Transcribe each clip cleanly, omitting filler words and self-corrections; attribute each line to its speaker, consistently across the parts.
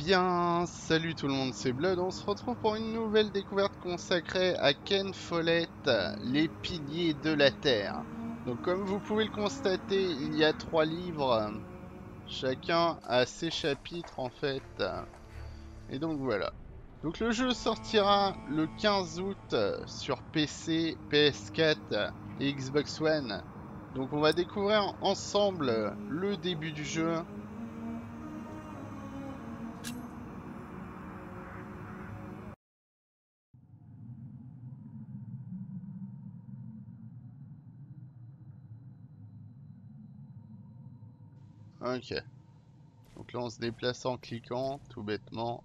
Speaker 1: bien, salut tout le monde, c'est Blood. On se retrouve pour une nouvelle découverte consacrée à Ken Follett, les piliers de la Terre. Donc comme vous pouvez le constater, il y a 3 livres, chacun a ses chapitres en fait. Et donc voilà. Donc le jeu sortira le 15 août sur PC, PS4 et Xbox One. Donc on va découvrir ensemble le début du jeu. Ok. Donc là on se déplace en cliquant, tout bêtement.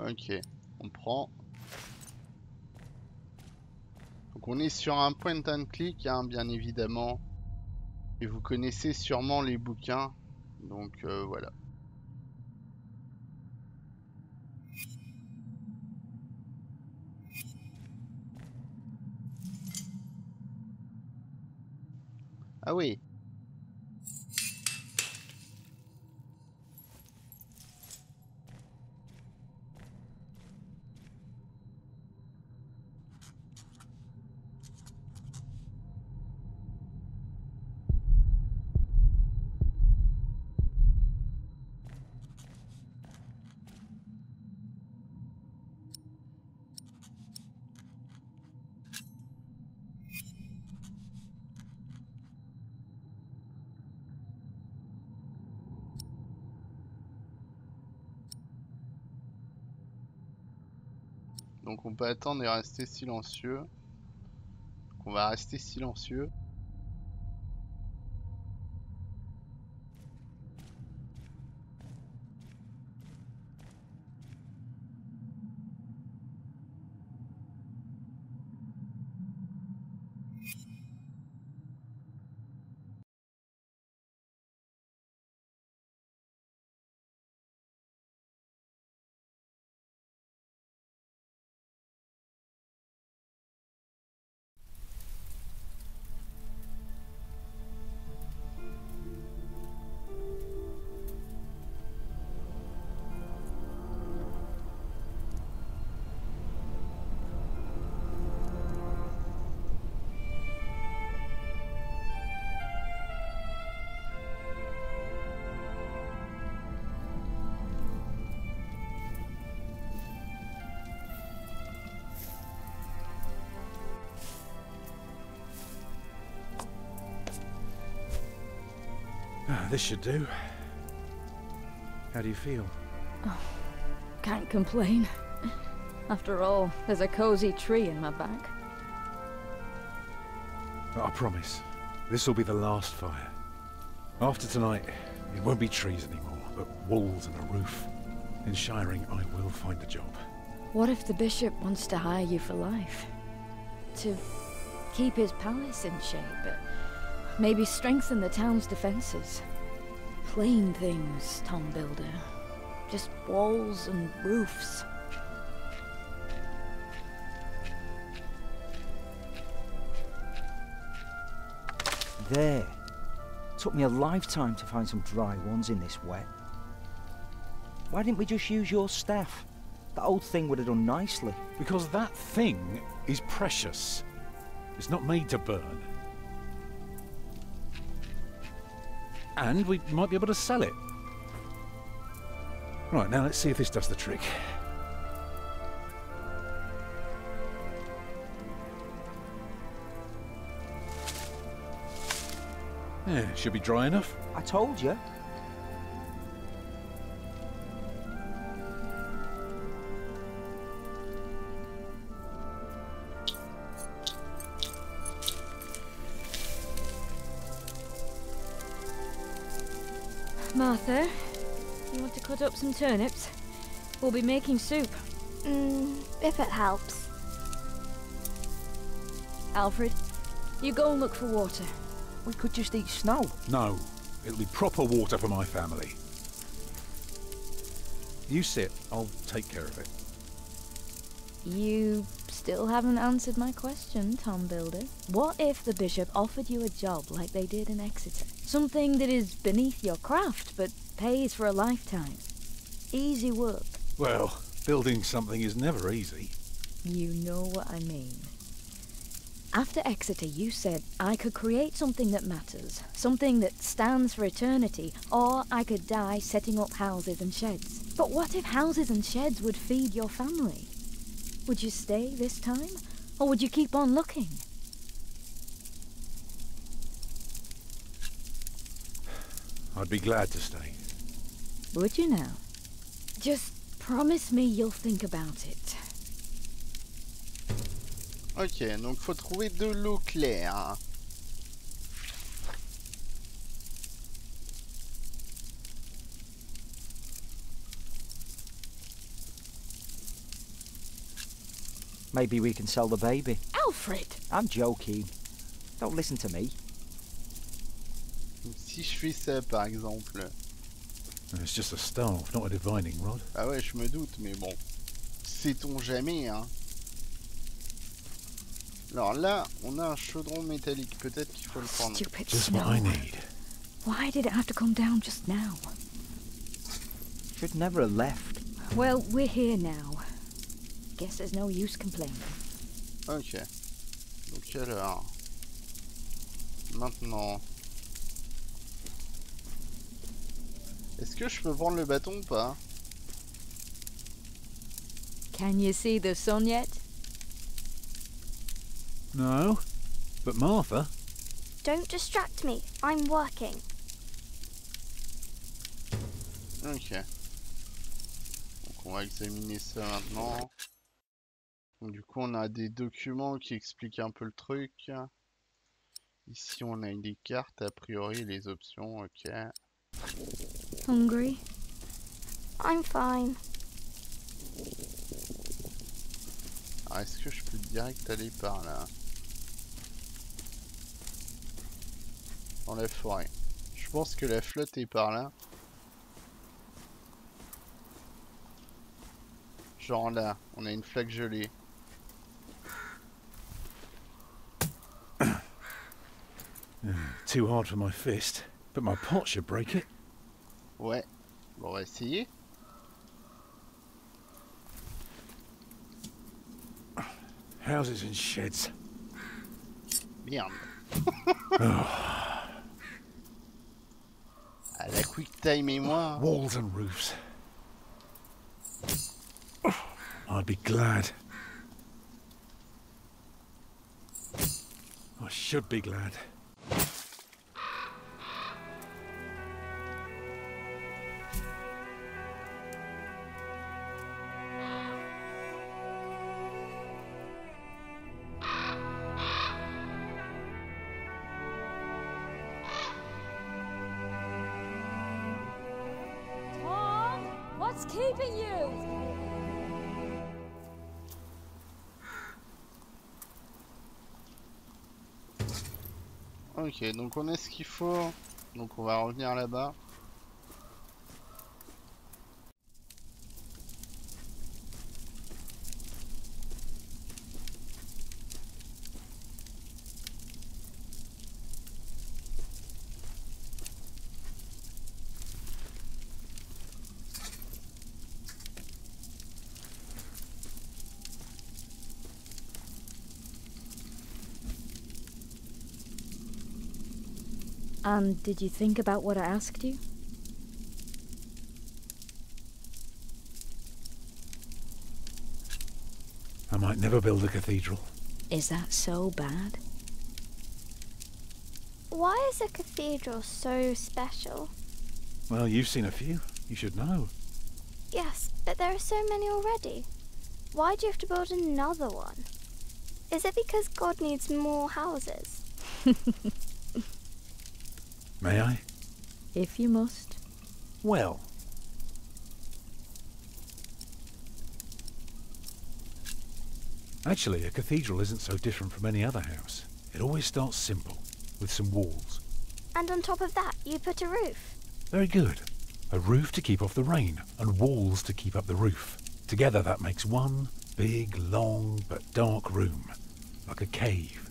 Speaker 1: Ok, on prend. Donc on est sur un point and click, hein, bien évidemment. Et vous connaissez sûrement les bouquins. Donc voilà. Ah oui. Donc on peut attendre et rester silencieux. Donc on va rester silencieux.
Speaker 2: This should do. How do you feel?
Speaker 3: Oh, can't complain. After all, there's a cozy tree in my back.
Speaker 2: I promise, this will be the last fire. After tonight, it won't be trees anymore, but walls and a roof. In Shiring, I will find a job.
Speaker 3: What if the bishop wants to hire you for life? To keep his palace in shape, but maybe strengthen the town's defenses? Plain things, Tom Builder. Just walls and roofs.
Speaker 4: There. Took me a lifetime to find some dry ones in this wet. Why didn't we just use your staff? That old thing would have done nicely.
Speaker 2: Because that thing is precious. It's not made to burn. And we might be able to sell it. Right, now let's see if this does the trick. Yeah, should be dry enough.
Speaker 4: I told you.
Speaker 3: Martha, you want to cut up some turnips? We'll be making soup.
Speaker 5: If it helps.
Speaker 3: Alfred, you go and look for water.
Speaker 4: We could just eat snow.
Speaker 2: No, it'll be proper water for my family. You sit, I'll take care of it.
Speaker 3: You still haven't answered my question, Tom Builder. What if the bishop offered you a job like they did in Exeter? Something that is beneath your craft, but pays for a lifetime. Easy work.
Speaker 2: Well, building something is never easy.
Speaker 3: You know what I mean. After Exeter, you said I could create something that matters, something that stands for eternity, or I could die setting up houses and sheds. But what if houses and sheds would feed your family? Would you stay this time, or would you keep on looking?
Speaker 2: I'd be glad to stay.
Speaker 3: Would you now? Just promise me you'll think about it.
Speaker 1: Ok, donc faut trouver de l'eau claire.
Speaker 4: Maybe we can sell the baby.
Speaker 3: Alfred!
Speaker 4: I'm joking. Don't listen to me.
Speaker 1: Si je fais ça par exemple.
Speaker 2: It's just a staff, not a divining rod.
Speaker 1: Ah ouais, je me doute, mais bon. Sait-on jamais, hein. Alors là, on a un chaudron métallique. Peut-être qu'il faut le prendre.
Speaker 3: Stupid
Speaker 2: Just
Speaker 3: snow.
Speaker 2: what I need.
Speaker 3: Why did it have to come down just now?
Speaker 4: Should never have left.
Speaker 3: Well, we're here now. Guess there's no use complaining.
Speaker 1: Ok. Donc alors... Maintenant... Est-ce que je peux prendre le bâton ou pas?
Speaker 3: Can you see the sun yet?
Speaker 2: No, but Martha...
Speaker 5: Don't distract me. I'm working.
Speaker 1: Ok. Donc on va examiner ça maintenant. Donc, du coup on a des documents qui expliquent un peu le truc. Ici on a des cartes, a priori les options, ok.
Speaker 3: Hungry?
Speaker 5: I'm fine.
Speaker 1: Alors est-ce que je peux direct aller par là? Dans la forêt. Je pense que la flotte est par là. Genre là, on a une flaque gelée.
Speaker 2: Too hard for my fist, but my pot should break it.
Speaker 1: Ouais, bon, on va essayer.
Speaker 2: Houses and sheds.
Speaker 1: Merde. À la quick time et moi.
Speaker 2: Walls and roofs. I'd be glad. I should be glad.
Speaker 3: Tom, what's keeping you?
Speaker 1: Ok, donc on a ce qu'il faut. Donc on va revenir là-bas.
Speaker 3: And did you think about what I asked you?
Speaker 2: I might never build a cathedral.
Speaker 3: Is that so bad?
Speaker 5: Why is a cathedral so special?
Speaker 2: Well, you've seen a few. You should know.
Speaker 5: Yes, but there are so many already. Why do you have to build another one? Is it because God needs more houses?
Speaker 2: May I?
Speaker 3: If you must.
Speaker 2: Well. Actually, a cathedral isn't so different from any other house. It always starts simple, with some walls.
Speaker 5: And on top of that, you put a roof.
Speaker 2: Very good. A roof to keep off the rain, and walls to keep up the roof. Together that makes one big, long, but dark room. Like a cave.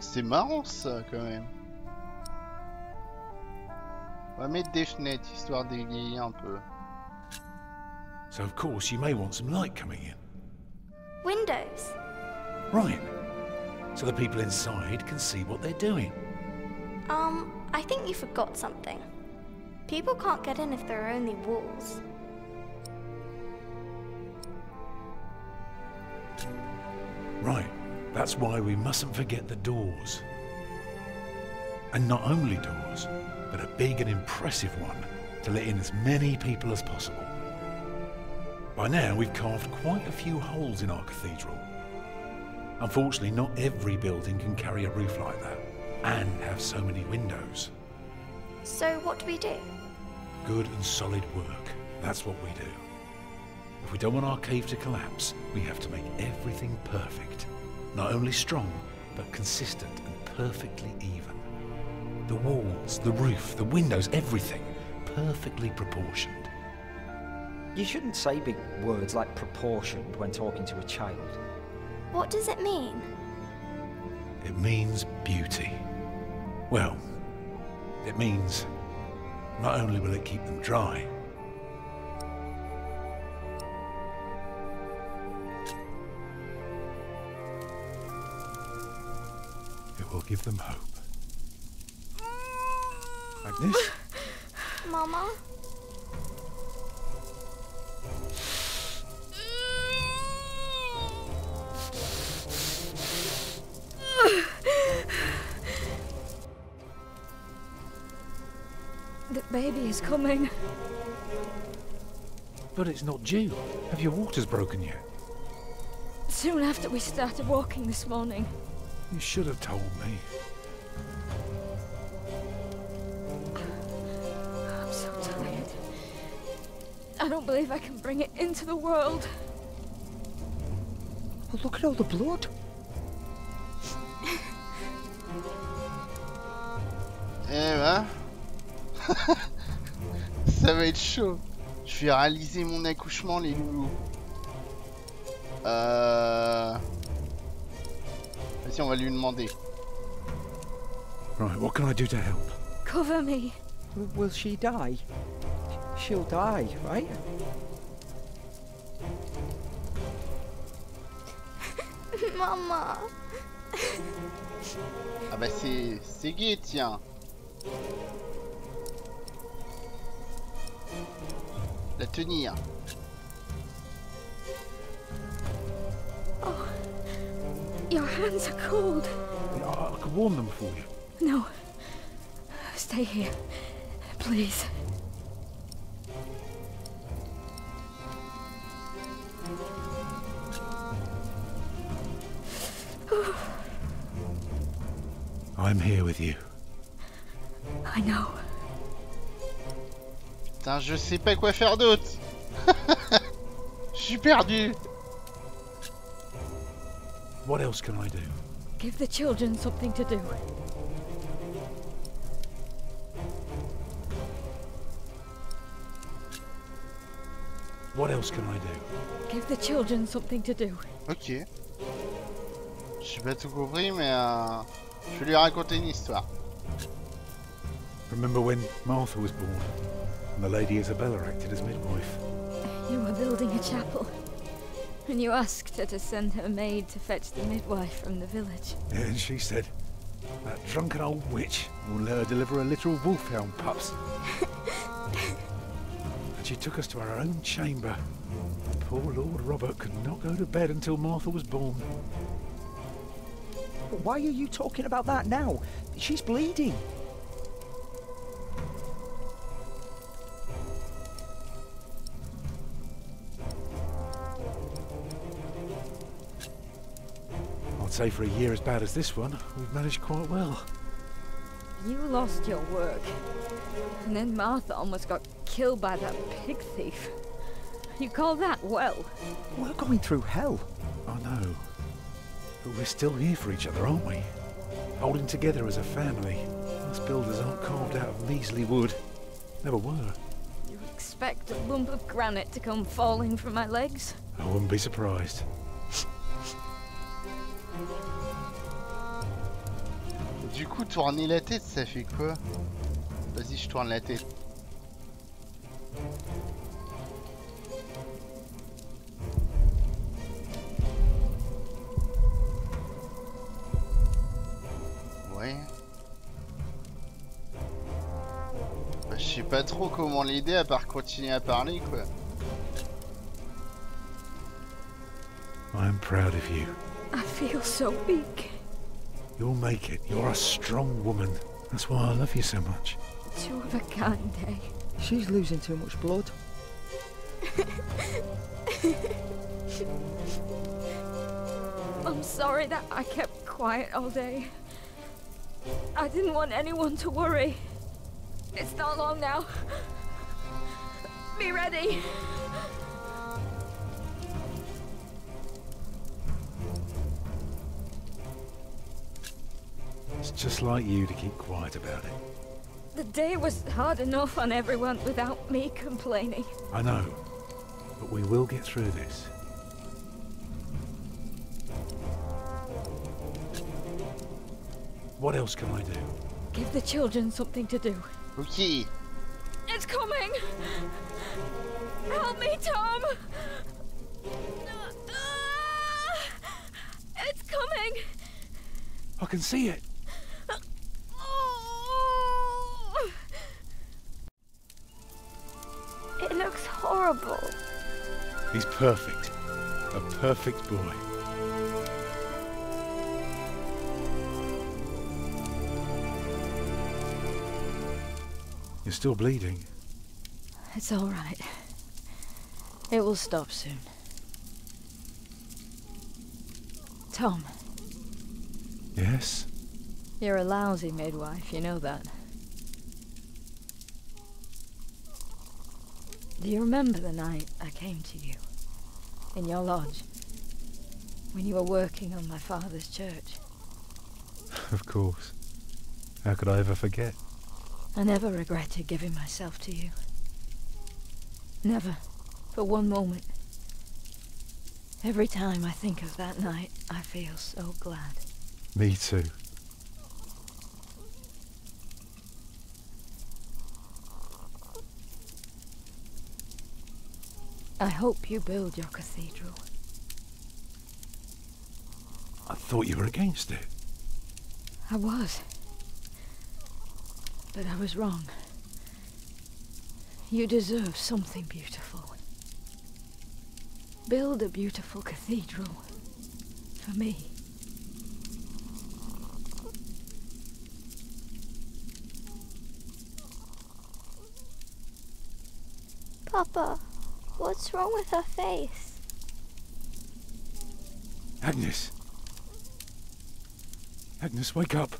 Speaker 1: C'est marrant ça quand même. On va mettre des fenêtres histoire d'égayer un peu.
Speaker 2: So of course you may want some light coming in.
Speaker 5: Windows.
Speaker 2: Right. So the people inside can see what they're doing.
Speaker 5: I think you forgot something. People can't get in if there are only walls.
Speaker 2: Right. That's why we mustn't forget the doors. And not only doors, but a big and impressive one to let in as many people as possible. By now we've carved quite a few holes in our cathedral. Unfortunately, not every building can carry a roof like that, and have so many windows.
Speaker 5: So what do we do?
Speaker 2: Good and solid work, that's what we do. If we don't want our cave to collapse, we have to make everything perfect. Not only strong, but consistent and perfectly even. The walls, the roof, the windows, everything perfectly proportioned.
Speaker 4: You shouldn't say big words like proportioned when talking to a child.
Speaker 5: What does it mean?
Speaker 2: It means beauty. Well, it means not only will it keep them dry, it will give them hope. Agnes?
Speaker 5: Mama?
Speaker 3: The baby is coming.
Speaker 2: But it's not due. Have your waters broken yet?
Speaker 3: Soon after we started walking this morning.
Speaker 2: You should have told me.
Speaker 3: I'm so tired. I don't believe I can bring it into the world.
Speaker 4: Well, look at all the blood.
Speaker 1: Eh ben... Ça va être chaud. Je vais réaliser mon accouchement, les loulous. Vas-y, on va lui demander.
Speaker 2: Right, what can I do to help?
Speaker 3: Cover me.
Speaker 4: Will she die? She'll die, right?
Speaker 5: Mama.
Speaker 1: Ah bah c'est gay, tiens. La tenir.
Speaker 3: Oh, your hands are cold.
Speaker 2: I could warm them for you.
Speaker 3: No. Stay here, please.
Speaker 2: I'm here with you.
Speaker 3: I know.
Speaker 1: Putain, je sais pas quoi faire d'autre. Je suis perdu.
Speaker 2: What else can I do?
Speaker 3: Give the children something to do.
Speaker 2: What else can I do?
Speaker 3: Give the children something to do.
Speaker 1: Ok. J'ai pas tout compris, mais je vais lui raconter une histoire.
Speaker 2: Remember when Martha was born and the Lady Isabella acted as midwife?
Speaker 3: You were building a chapel, and you asked her to send her maid to fetch the midwife from the village.
Speaker 2: Yeah, and she said, that drunken old witch will let her deliver a literal wolfhound pups. And she took us to our own chamber. Poor Lord Robert could not go to bed until Martha was born.
Speaker 4: But why are you talking about that now? She's bleeding.
Speaker 2: I'd say for a year as bad as this one, we've managed quite well.
Speaker 3: You lost your work. And then Martha almost got killed by that pig thief. You call that well?
Speaker 4: We're going through hell.
Speaker 2: I know. But we're still here for each other, aren't we? Holding together as a family. Us builders aren't carved out of measly wood. Never were.
Speaker 3: You expect a lump of granite to come falling from my legs?
Speaker 2: I wouldn't be surprised.
Speaker 1: Du coup, tourner la tête, ça fait quoi? Vas-y, je tourne la tête. Ouais. Bah, je sais pas trop comment l'aider à part continuer à parler, quoi.
Speaker 2: I'm proud of you.
Speaker 3: I feel so weak.
Speaker 2: You'll make it. You're a strong woman. That's why I love you so much.
Speaker 3: Two of a kind, eh?
Speaker 4: She's losing too much blood.
Speaker 3: I'm sorry that I kept quiet all day. I didn't want anyone to worry. It's not long now. Be ready.
Speaker 2: It's just like you to keep quiet about it.
Speaker 3: The day was hard enough on everyone without me complaining.
Speaker 2: I know. But we will get through this. What else can I do?
Speaker 3: Give the children something to do.
Speaker 1: Ok.
Speaker 3: It's coming! Help me, Tom! It's coming!
Speaker 2: I can see it.
Speaker 5: It looks horrible.
Speaker 2: He's perfect. A perfect boy. You're still bleeding.
Speaker 3: It's all right. It will stop soon. Tom.
Speaker 2: Yes?
Speaker 3: You're a lousy midwife, you know that. Do you remember the night I came to you? In your lodge? When you were working on my father's church?
Speaker 2: Of course. How could I ever forget?
Speaker 3: I never regretted giving myself to you. Never. For one moment. Every time I think of that night, I feel so glad.
Speaker 2: Me too.
Speaker 3: I hope you build your cathedral.
Speaker 2: I thought you were against it.
Speaker 3: I was. But I was wrong. You deserve something beautiful. Build a beautiful cathedral. For me.
Speaker 5: Papa, what's wrong with her face?
Speaker 2: Agnes. Agnes, wake up.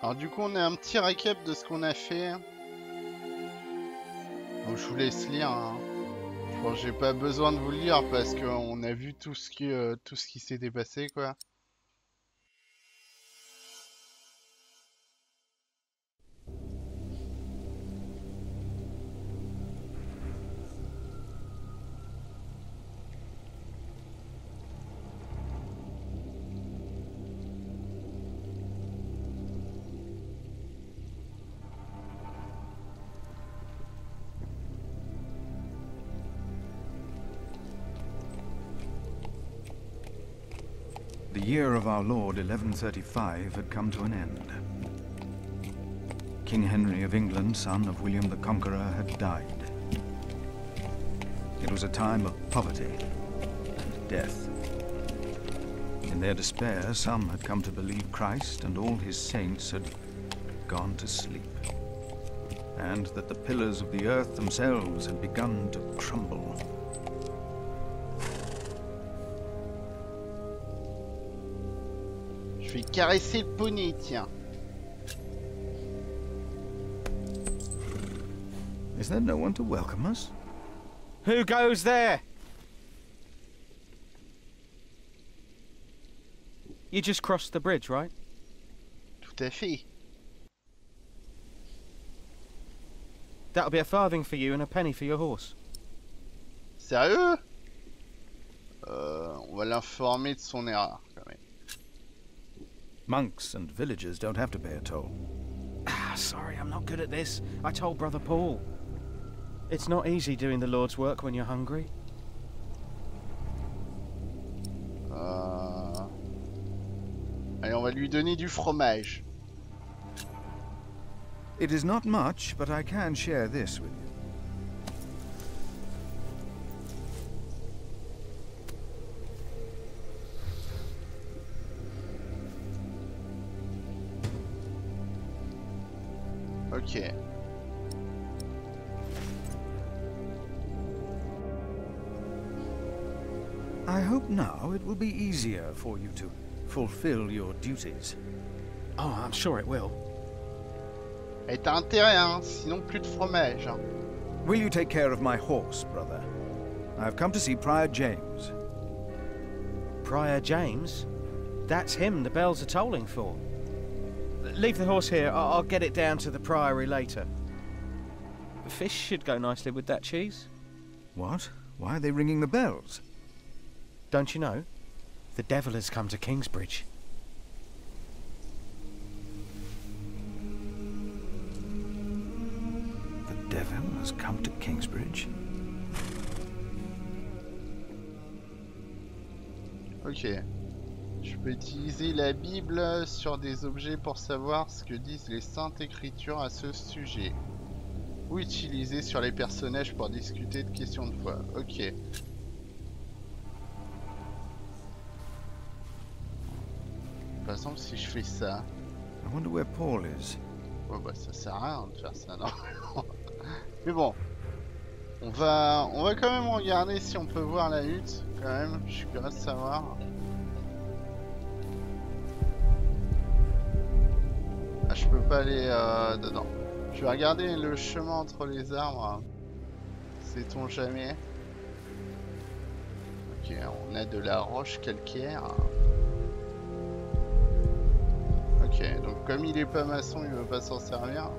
Speaker 1: Alors du coup on a un petit récap de ce qu'on a fait. Donc je vous laisse lire. Hein. Je pense que j'ai pas besoin de vous le lire parce qu'on a vu tout ce qui s'était passé quoi.
Speaker 6: The year of our Lord 1135 had come to an end. King Henry of England, son of William the Conqueror, had died. It was a time of poverty and death. In their despair, some had come to believe Christ and all his saints had gone to sleep, and that the pillars of the earth themselves had begun to crumble.
Speaker 1: Je vais caresser le poney, tiens.
Speaker 6: Is there no one to welcome us?
Speaker 7: Who goes there? You just crossed the bridge, right?
Speaker 1: Tout à fait.
Speaker 7: That'll be a farthing for you and a penny for your horse.
Speaker 1: Sérieux? On va l'informer de son erreur, quand même.
Speaker 6: Monks and villagers don't have to pay a toll.
Speaker 7: Ah, sorry, I'm not good at this. I told Brother Paul. It's not easy doing the Lord's work when you're hungry.
Speaker 1: Allez, on va lui donner du fromage.
Speaker 6: It is not much, but I can share this with you.
Speaker 1: Ok.
Speaker 6: I hope now it will be easier for you to fulfill your duties.
Speaker 7: Oh, I'm sure it will.
Speaker 1: Et t'as intérêt, hein, sinon plus de fromage. Hein.
Speaker 6: Will you take care of my horse, brother? I've come to see Prior James.
Speaker 7: Prior James? That's him the bells are tolling for. Leave the horse here. I'll get it down to the priory later. Fish should go nicely with that cheese.
Speaker 6: What? Why are they ringing the bells?
Speaker 7: Don't you know? The devil has come to Kingsbridge.
Speaker 6: The devil has come to Kingsbridge?
Speaker 1: Ok. Je peux utiliser la Bible sur des objets pour savoir ce que disent les Saintes Écritures à ce sujet. Ou utiliser sur les personnages pour discuter de questions de foi. Ok. De toute façon, si je fais ça...
Speaker 6: I wonder where Paul is.
Speaker 1: Ouais, bah ça sert à rien de faire ça, non. Mais bon. On va quand même regarder si on peut voir la hutte, quand même. Je suis curieux de savoir. Ah, je peux pas aller dedans. Je vais regarder le chemin entre les arbres. Sait-on jamais. Ok, on a de la roche calcaire. Ok, donc comme il est pas maçon, il veut pas s'en servir.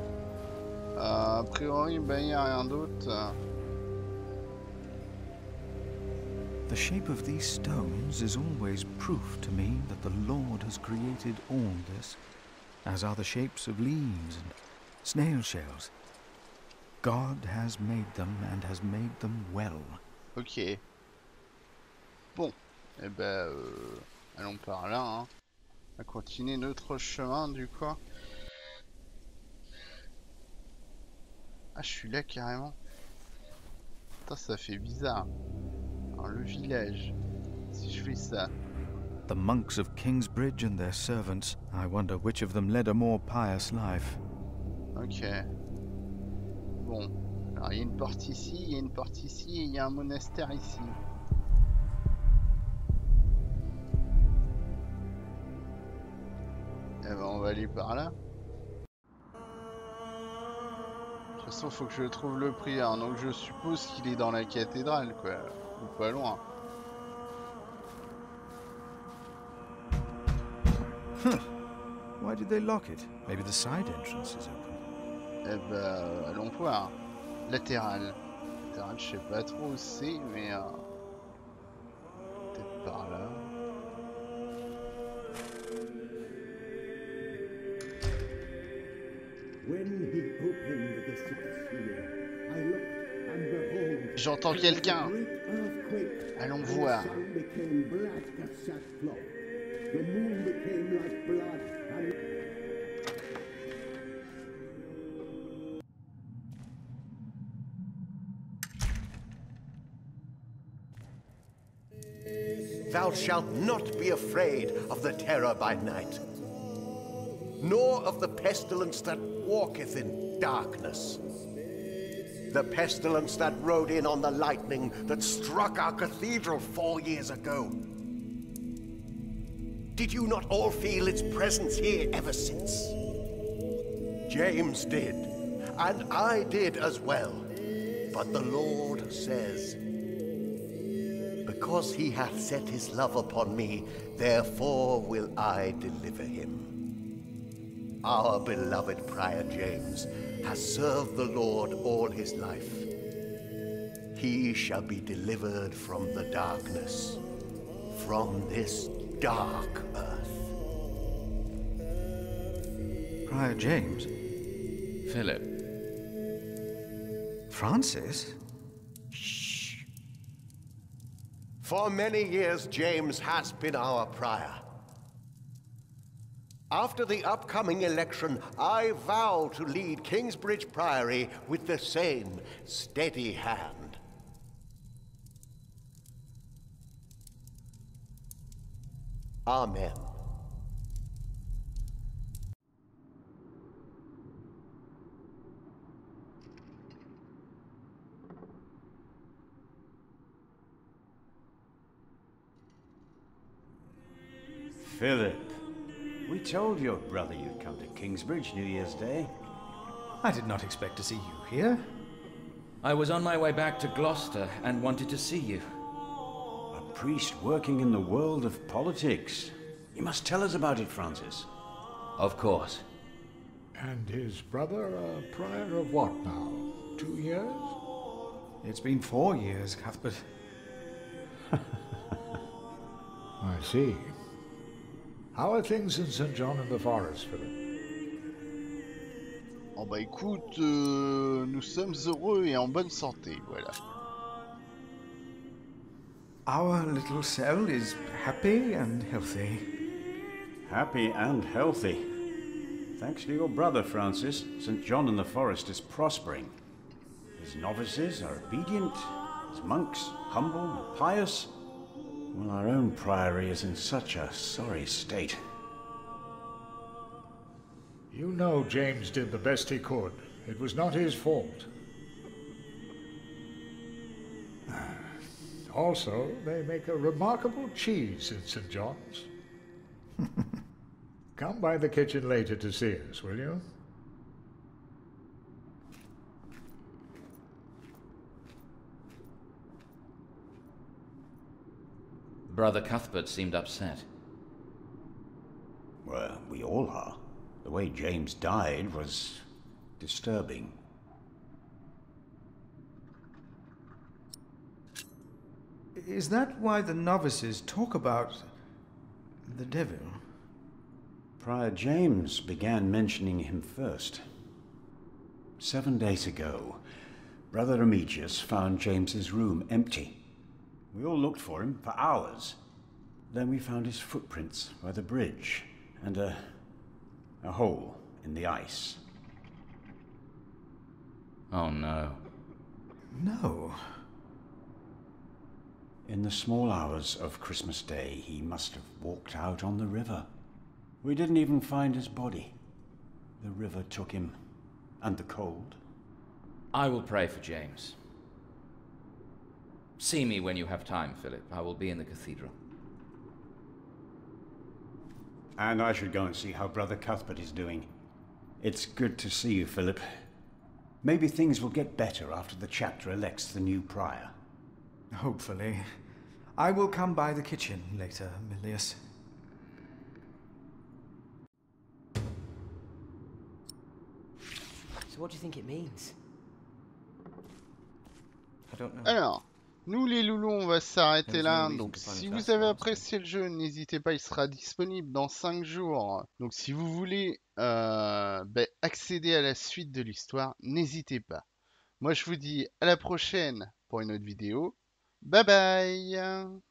Speaker 1: A priori, ben il n'y a rien d'autre.
Speaker 6: The shape of these stones is always proof to me that the Lord has created all this, as are the shapes of leaves and snail shells. God has made them and has made them well.
Speaker 1: Ok. Bon, eh ben, allons par là. Hein. On va continuer notre chemin du coup. Ah, je suis là carrément. Putain, ça fait bizarre. Alors, le village. Si je fais ça.
Speaker 6: The monks of Kingsbridge and their servants, I wonder which of them led a more pious life.
Speaker 1: Ok. Bon. Alors, il y a une porte ici, il y a une porte ici, et il y a un monastère ici. Eh ben, on va aller par là. façon, faut que je trouve le prieur, donc je suppose qu'il est dans la cathédrale, quoi, ou pas loin.
Speaker 6: Huh. Why did they lock it? Maybe the side entrance is open.
Speaker 1: Eh ben, allons voir. Latéral. Latéral, je sais pas trop où c'est, mais peut-être par là. J'entends quelqu'un. Allons voir.
Speaker 8: Thou shalt not be afraid of the terror by night, nor of the pestilence that walketh in darkness. The pestilence that rode in on the lightning that struck our cathedral 4 years ago. Did you not all feel its presence here ever since? James did, and I did as well. But the Lord says, because he hath set his love upon me, therefore will I deliver him. Our beloved Prior James has served the Lord all his life. He shall be delivered from the darkness, from this dark earth.
Speaker 6: Prior James?
Speaker 9: Philip.
Speaker 6: Francis?
Speaker 8: Shh. For many years, James has been our prior. After the upcoming election, I vow to lead Kingsbridge Priory with the same steady hand. Amen.
Speaker 10: Philip, we told your brother you'd come to Kingsbridge New Year's Day.
Speaker 2: I did not expect to see you here.
Speaker 9: I was on my way back to Gloucester and wanted to see you.
Speaker 10: A priest working in the world of politics. You must tell us about it, Francis.
Speaker 9: Of course.
Speaker 11: And his brother a prior of what now? 2 years?
Speaker 6: It's been 4 years, Cuthbert.
Speaker 11: I see. How are things in St. John in the Forest, Philip?
Speaker 1: Oh bah écoute, nous sommes heureux et en bonne santé, voilà.
Speaker 6: Our little cell is happy and healthy.
Speaker 10: Happy and healthy. Thanks to your brother, Francis, St. John in the Forest is prospering. His novices are obedient, his monks humble and pious. Well, our own priory is in such a sorry state.
Speaker 11: You know James did the best he could. It was not his fault. Also, they make a remarkable cheese in St. John's. Come by the kitchen later to see us, will you?
Speaker 9: Brother Cuthbert seemed upset.
Speaker 10: Well, we all are. The way James died was disturbing.
Speaker 6: Is that why the novices talk about the devil?
Speaker 10: Prior James began mentioning him first. 7 days ago, Brother Remigius found James's room empty. We all looked for him for hours. Then we found his footprints by the bridge and a hole in the ice.
Speaker 9: Oh no.
Speaker 6: No.
Speaker 10: In the small hours of Christmas Day, he must have walked out on the river. We didn't even find his body. The river took him, and the cold.
Speaker 9: I will pray for James. See me when you have time, Philip. I will be in the cathedral.
Speaker 10: And I should go and see how Brother Cuthbert is doing. It's good to see you, Philip. Maybe things will get better after the chapter elects the new prior.
Speaker 12: Hopefully. I will come by the kitchen later, Milius.
Speaker 13: So what do you think it means?
Speaker 7: I don't know.
Speaker 1: Alors, nous les loulous, on va s'arrêter
Speaker 7: There's
Speaker 1: là.
Speaker 7: no reason
Speaker 1: Donc
Speaker 7: to find
Speaker 1: si
Speaker 7: it
Speaker 1: vous
Speaker 7: fast,
Speaker 1: avez
Speaker 7: honestly.
Speaker 1: apprécié le jeu, n'hésitez pas, il sera disponible dans 5 jours. Donc si vous voulez accéder à la suite de l'histoire, n'hésitez pas. Moi je vous dis à la prochaine pour une autre vidéo. Bye bye.